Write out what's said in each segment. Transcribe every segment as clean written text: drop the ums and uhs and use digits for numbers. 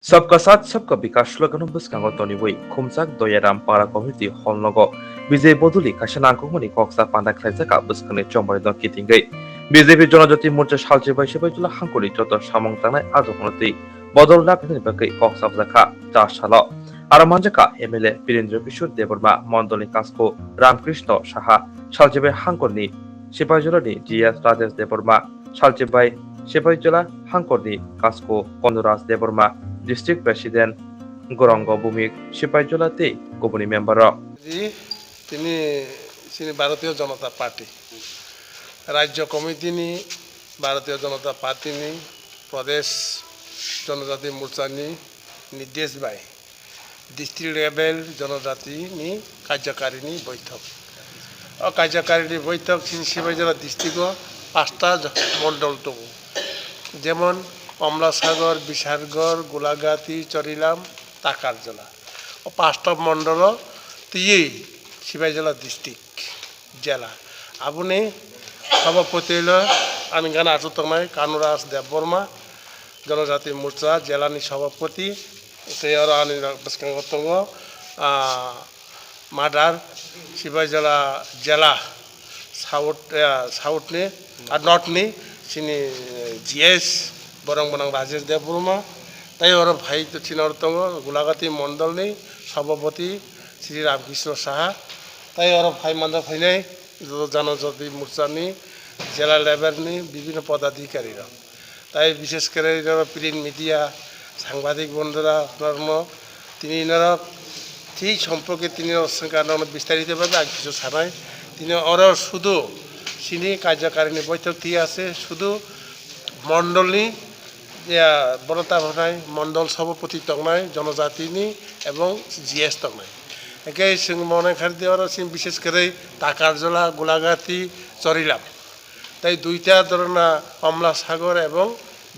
सबका साथ सबका विकास slogan बसkango toniwi khumsak doyaram para community holnogo BJP Bodolni kaisa nangkukmani Kokchap Panda khlaijaka bwskangni chongbai don kitingai BJP Janajati Morcha salchibai sebaitula hangkuli joto samung tangnai ajokonoti Bodol napini bakai Kokchap jakha 4 salo aro manjaka MLA Birendra Kishore Deborma Mondolni kasko Ramkrishna Saha salchibai hangkorni Sipaijolani GS Rajesh Deborma salchibai Sipaijala hangkorni kasko Konuraj Deborma District President Gorango Bumik Sipaijolate Goboni member তিনি ভারতীয় জনতা party রাজ্য committee নি ভারতীয় জনতা party নি প্রদেশ জনজাতি মোর্চা নি নির্দেশ by district level জনজাতি নি কার্যকারিণী বৈঠক কার্যকারিণী বৈঠক সিপাহীজলা ডিস্ট্রিক্ট 5টা মন্ডল তো যেমন কমলাসাগর বিশারগড় গোলাঘাটি চরিলাম টাকারজলা ও 5টা মন্ডল তিয়ে সিপাহীজলা ডিস্ট্রিক্ট জেলা আপনি সভাপতি হইল আমি গান আছো তোমায় কানুরাজ দেববর্মা জনজাতি মোর্চা জেলানি সভাপতি সেই আর আনি বসকাঙ্গতঙ্গ মাদার সিপাহীজলা জেলা সাউথনি আর নর্থনি চিনি জিএস বরং রাজেশ দেববর্মা তাই ওর ভাই তো চিনতঙ্গ গোলাঘাটি মন্ডলনি সভাপতি শ্রী রামকৃষ্ণ সাহা তাই ওর ভাই মান্দা ফাইনাই জনজাতি মোর্চানি জেলা লেভেলনি বিভিন্ন পদাধিকারীরা তাই বিশেষ করে প্রিন্ট মিডিয়া সাংবাদিক বন্ধুরা তিনি এনারা সেই সম্পর্কে তিনি বিস্তারিতভাবে আর কিছু ছাড়াই তিনি ওরা শুধু চিনি কার্যকারিণী বৈঠক দিয়ে আছে শুধু মণ্ডলী বনতা ভাই মণ্ডল সভাপতি তংনাই জনজাতিনি এবং জিএস তংনাই একে মনে খাদ্য বিশেষ করে টাকারজলা গোলাঘাটি চরিলাম তাই দুইটা ধরনের কমলাসাগর এবং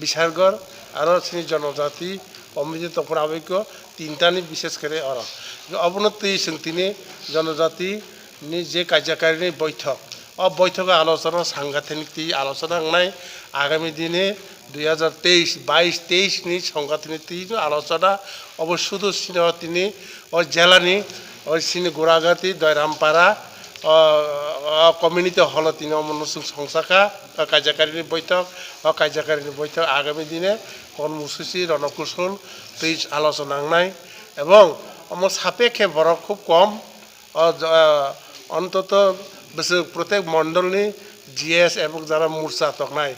বিশারগড় আরও জনজাতি কমিটি তখন আবৈক্য তিনটানি বিশেষ করে ওরা অবনতি তিনি জনজাতি যে কার্যকারিণী বৈঠক বৈঠকে আলোচনা সাংগঠনিক আলোচনা নাই আগামী দিনে 2023 নি সাংগঠনিক আলোচনা অবশ্য তিনি ও জেলানি ওই সিনি গোড়াঘাটি দয়রামপাড়া কমিউনিটি হল তিনি সংসাখা কার্যকারিণী বৈঠক আগামী দিনে কর্মসূচি রণকৌশল তুই আলোচনা নাই এবং আমার সাপেক্ষে বড় খুব কম অন্তত প্রত্যেক মণ্ডলী জিএস এবং যারা মোর্চা তকনাই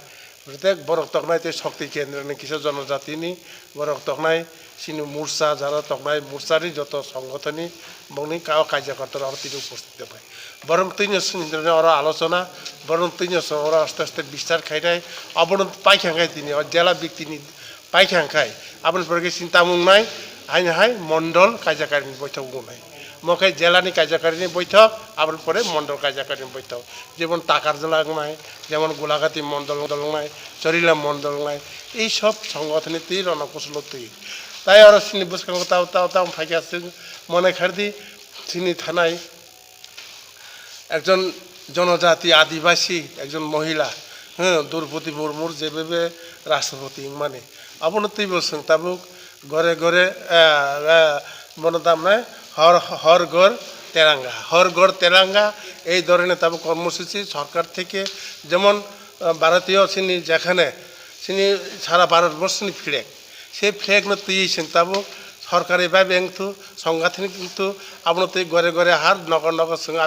প্রত্যেক বরক তকনাই শক্তি কেন্দ্র কিছু জনজাতি নি বরক তকনাই সিনি মোর্চা যারা তকনাই মোর্চারই যত সংগঠনী বংনি কাও কার্যকর্তারা তিনি উপস্থিত পায় বরং তিনি ওরা আলোচনা বরং তিনি ওরা আস্তে আস্তে বিস্তার খাইনাই অবনত পাইখাঙ্গাই তিনি জেলা ব্যক্তি পাইখাঙ্গাই আপনার পরে চিন্তা মুং নাই আইন হাই মণ্ডল কার্যকারিণী বৈঠক নাই মখাই জেলানি কার্যকারিণী বৈঠক আবার পরে মণ্ডল কার্যকারিণী বৈঠক যেমন টাকারজলা নাই যেমন গোলাঘাটি মণ্ডল নাই চরিলাম মণ্ডল নাই এইসব সংগঠনীতি রণকৌশল তৈরি তাই আর চিনি বসকাঙ্গ তাও ফাঁকে আসছে মনে খার্দি চিনি থানায় একজন জনজাতি আদিবাসী একজন মহিলা দ্রৌপদী মুর্মুর যেভাবে রাষ্ট্রপতি মানে অবনতি বলছেন তাবুক ঘরে ঘরে মনতাম নয় হর ঘর তেরাঙ্গা এই ধরনের তাবুক কর্মসূচি সরকার থেকে যেমন ভারতীয় চিনি যেখানে চিনি সারা ভারতবর্ষ ফ্ল্যাগ সেই ফ্ল্যাগ তুইছেন তাবুক সরকারি ভাবে কিন্তু সংগঠনিক কিন্তু আপনার ঘরে ঘরে হার নগর নগর সঙ্গে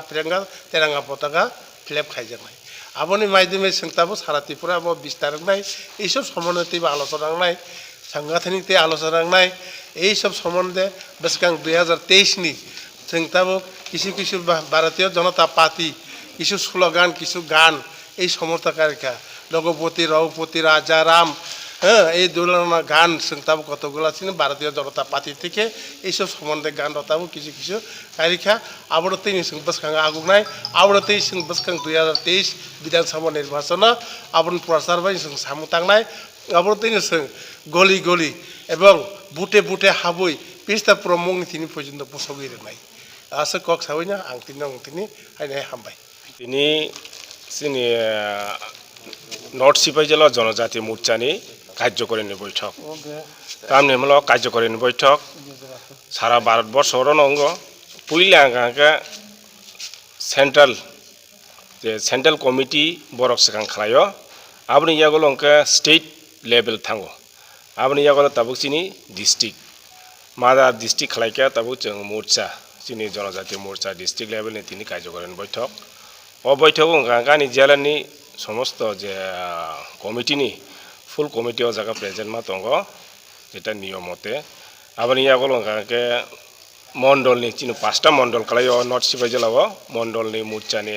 তেরাঙ্গা পতাকা ফ্ল্যাগ খাই যায় আপনি মাধ্যমে সোংতাবো সারা ত্রিপুরা বিস্তার নাই এইসব সম্বন্ধে আলোচনা নাই সাংগঠনিক আলোচনা নাই এইসব সম্বন্ধে বেশকাং 2023 নি সোংতাবো কিছু ভারতীয় জনতা পার্টি কিছু স্লোগান কিছু গান এই সমর্থকারিকা রঘুপতি রঘুপতি রাজা রাম এই ধরনের গান শুনতাম কতগুলো ছিল ভারতীয় জনতা পার্টি থেকে এইসব সম্বন্ধে গান রতাবো কিছু কারিখা আবরতেই বসকাং আগুক নাই আবরতেই বসকাং 2023 বিধানসভা নির্বাচন আবন প্রচার বাই সামুতাংনাই আবরতেই গলি গলি এবং বুটে বুটে হাবই পিস্তা প্রমুখ তিনি পর্যন্ত বসগিরে নাই আছে কক সাবই না আং তিনি আইনাই হামবাই তিনি নর্থ সিপাহীজলা জনজাতি মোর্চানি কার্যকরী বৈঠক তামনি হল কার্যকরী বৈঠক সারা ভারতবর্ষর অঙ্গ পুইলা গাঁকা সেন্ট্রাল কমিটি বরক সেখান খালায় আপনি ইয়াগুলো অঙ্কে স্টেট লেভেল থাঙ্গো আপনি ইয়াগুলো তাবুক চিনি ডিস্ট্রিক্ট মাদা ডিস্ট্রিক্ট খালাইকা তাবুক जों मोर्चा চিনি জনজাতি মোর্চা ডিস্ট্রিক্ট লেভেলनि তিনি কার্যকরী বৈঠক ও বৈঠক গাঁকানি জেলাनि সমস্ত যে কমিটিনি ফুল কমিটি ও জায়গা প্রেজেন্ট মা দङ যেটা নিয়ম মতে আপনি ইয়াগুলো গাঁকে মন্ডলনি চিনি 5টা মন্ডল খালায় নর্থ সিবাই জেলাও মন্ডলनि মোর্চাनि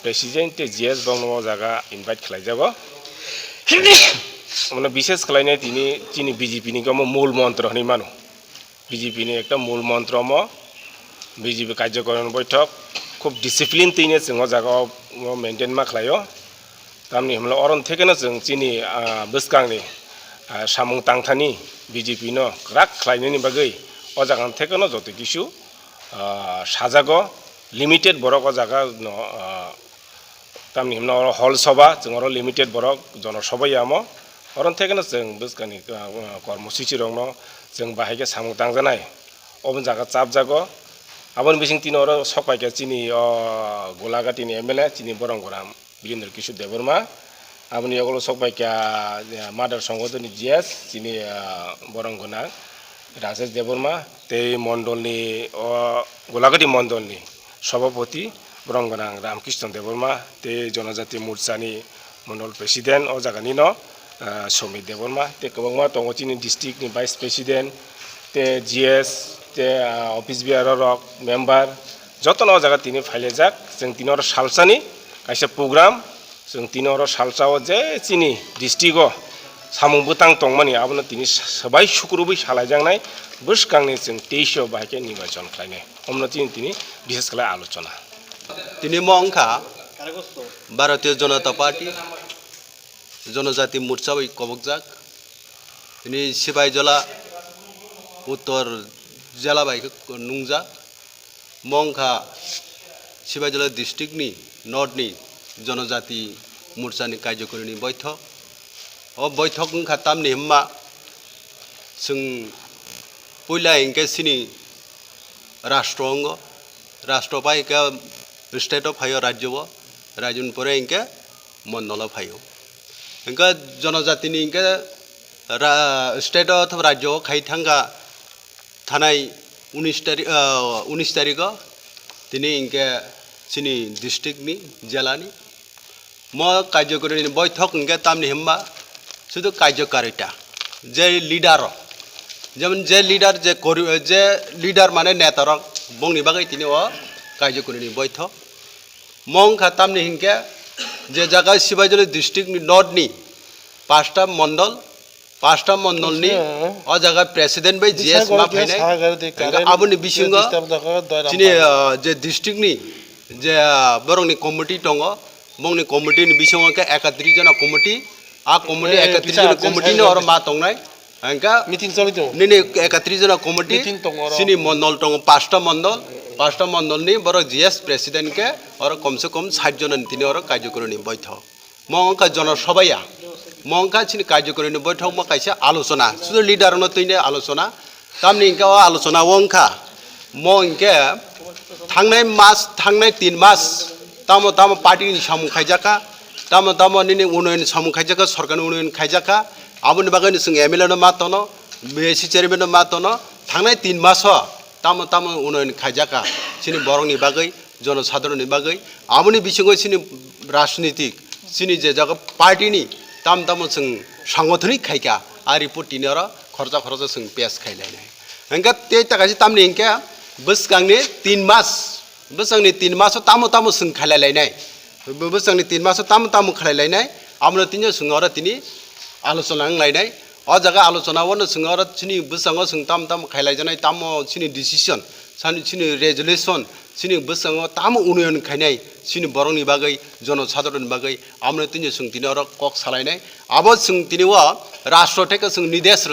প্রেসিডেন্ট জিএস বংনো জায়গা ইনভাইট খালাই যাব মানে বিশেষ খালাইনাय তিনি চিনি বিজেপিनि মূল মন্ত্র হনি মানু বিজেপিनि একটা মূল মন্ত্র বিজেপি কার্যকরী বৈঠক খুব ডিসিপ্লিন তিনে जों জায়গা মেইনটেইন मा খালাयो তামনি हमला अरन থেকেनो जों চিনি বসকাংনি সামুং তাংথানি বিজেপি नो রাক খালাইनायनि बागै अ জায়গা থেকেনো যত কিছু সাজাগো লিমিটেড বড় জায়গা তামনি हमला हल सभा जों लिमिटेड बरक जनसभायामो अरन থেকেनो जों बसकानि कर्मसूचि रंनो जों बाहायके सामुं तांजानाय अबन जागा चाप जागो आबन बिसिं तिनो सकपाइके चिनि गोलाघाटिनि एमएलए चिनि बरंगराम बिरेन्द्र किशोर देबबर्मा आबन यागलो सकपाइके मादार संगठननि जिएस चिनि बरंगना राजेश देबबर्मा ते मण्डलनि गोलाघाटि मण्डलनि सभापति बरंगना रामकृष्ण देबबर्मा ते जनजाति मोर्चानि मण्डल प्रेसिडेन्ट अ जागानि न समित देबबर्मा ते गोबांमा दङ चिनि डिस्ट्रिक्टनि भाइस प्रेसिडेन्ट ते जिएस ते अफिस बिआर रक मेम्बार जतन जागा तिनी फाइले जाक जों तिनर सालसानि काइसे प्रोग्राम जों तिनर सालसाव जे चिनि डिस्ट्रिक्टआव सामुं बुतां दंमानि आबनो तिनी सबाय सुक्रुबै सालायजांनाय बसकांनि जों 23 बाहायके निर्वाचन खालायनाय हमनो तिनी विशेष खालाय आलोचना তিনি মংখা ভারতীয় জনতা পার্টি জনজাতি মোর্চা बै কবকজাক তিনি সিবাই জেলা উত্তর জেলা बै নুংজা মংখা সিবাই জেলা ডিস্ট্রিক্টनि नर्थनि जनजाति मोर्चानि कार्यकर्तानि बैठक अ बैठक ओंखा तामनि हम्मा जों पहिला इंके सिनि राष्ट्र अंग राष्ट्र पाइका स्टेट फायो राज्य परे इंके मंडल फायो इंका जनजाति इंके स्टेट अथवा राज्य खाई थांगा थानाय 19 तारिख तिनी इंके सिनी डिस्ट्रिक्टनि जिलानि म कार्यकर्तानि बैठक इंके तामनि हम्मा शुद्ध कार्यकारिता जे लीडर जेमन जे लीडर माने नेतार बंनि बागै तिनी अ कार्यकर्तानि बैठक मंखा तामनि हिंके जे जागा सिबाइजल डिस्ट्रिक्टनि नर्थनि 5टा मण्डलनि अ जागा प्रेसिडेन्ट बै जिएस मा फाइनाय आबनि बिसिंग तिनी जे डिस्ट्रिक्टनि जे बरंनि कमिटि दङ बंनि कमिटिनि बिसिंग के 31 जना कमिटि आ कमिटि 31 जना कमिटिनि अर मा दंनाय अंका मीटिंग चलि दङ निने 31 जना कमिटि सिनि मण्डल दङ 5टा मण्डलनि बर जिएस प्रेसिडेन्ट के और कम से कम 60 जन तिनी और कार्यकर्तानि बैठक मंका जनसभाया मंका सिनि कार्यकर्तानि बैठक मा काइसे आलोचना सुदु लीडर न तैने आलोचना तामनि इंका आलोचना वंखा मंके थांनाय 3 मास तामो पार्टीनि सामु खाइजाका तामो निने उन्नयन सामु खाइजाका सरकारनि उन्नयन खाइजाका आबनि बागैनो जों एमएलए न मातनो बीएससी चेयरमैन न मातनो थांनाय 3 मास तामो उन्नयन खाइजाका सिनि बरंनि बागै जनसाधारणनि बागै आबनि बिसिङै सिनि राजनीतिक सिनि जे जागा पार्टीनि ताम जों सांगठनिक खाइका आ रिपोर्ट तिनर खर्चा जों पेस खाइलायनाय अंका ते ताकासि तामनि इंका बसगांनि 3 मास तामो जों खाइलायनाय बसगांनि 3 मास तामो खाइलायनाय आमनो तिनो जों तिनि आलोचना लायनाय अ जागा आलोचना वन जों सिनि बसगांव जों ताम खाइलायजानाय ताम सिनि डिसिजन सिनि रेजुलेसन सिनि बसगांव ताम उन्नयन खाइनाय सिनि बरंनि बागै जनसाधारणनि बागै आमनो तिनो जों तिनर कक सालायनाय आबो जों तिनिव राष्ट्र थेके जों निर्देश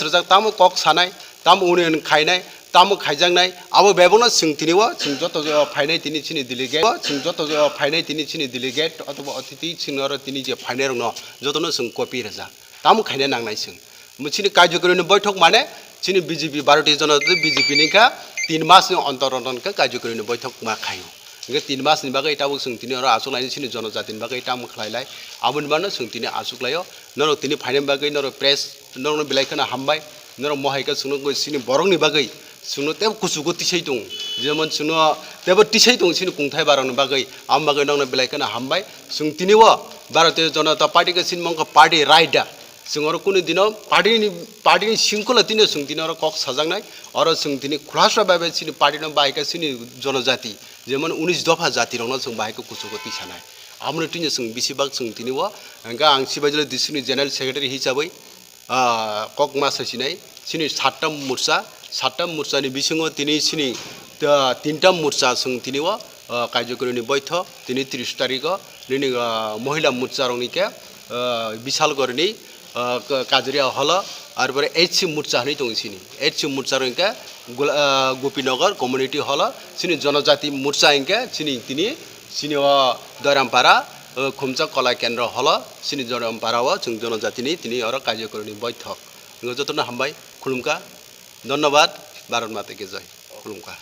रजाक ताम कक सानाय ताम उन्नयन खाइनाय तामु खाइजांनाय आबो बेबनो सिंतिनिवा सिं जत फाइनाय तिनि सिनि डेलिगेट सिं जत फाइनाय तिनि सिनि डेलिगेट अथवा अतिथि सिंगर तिनि जे फाइनाय रंनो जतनो सिं कपि रजा तामु खाइनाय नांनाय सिं मुसिनि कार्यक्रमनि बैठक माने सिनि बीजेपी भारतीय जनता बीजेपी निका 3 मासनि अन्तरनका कार्यक्रमनि बैठक मा खायो इनके 3 मासनि बागै ताबु सिं तिनि अर आसुलायनि सिनि जनजातिनि बागै तामु खलायलाय आबुनि बानो सिं तिनि आसुक्लायो नरो तिनि फाइनाय बागै नरो प्रेस नरो बिलाइखना हामबाय नरो महायका सुनो सिनि बरंनि बागै सुनो तेब कुसुगो तिसै दं जेमन सुनो तेब तिसै दं सिनि कुंथाय बारंनि बागै आम बागै नंनो बिलाइखना हामबाय सिं तिनिव भारतीय जनता पार्टी के सिन मंग पार्टी राइडा सिंगर कुनि दिनो पार्टी सिंखला तिनि सिं तिनि अर कक सजांनाय अर सिं तिनि खुलासा बाबे सिनि पार्टी न बायका सिनि जनजाति जेमन 19 दफा जाति रंनो सिं बायका कुसुगो तिसानाय आमनो तिनि सिं बिसिबाग सिं तिनिव अंगा आं सिबाजले दिसनि जनरल सेक्रेटारि हिसाबै कक माससिनाय सिनि 7टा मुर्चानि बिसिङाव तिनि सिनि 3टा मुर्चा सिं तिनिव कार्यक्रमनि बैठक तिनि 30 तारिख निनि महिला मुर्चा रंनिके विशालगढ़नि काजरिया हल आरो बरे एचसी मुर्चा हनै दं सिनि एचसी मुर्चा रंके गोपीनगर कम्युनिटी हल सिनि जनजाति मुर्चा इंके सिनि तिनि सिनि दरामपारा खुमचा कला केन्द्र हल सिनि दरामपाराव जों जनजातिनि तिनि अर कार्यक्रमनि बैठक जतन हामबाय खुलुमका धन्यवाद भारत माता की जय खुलुमका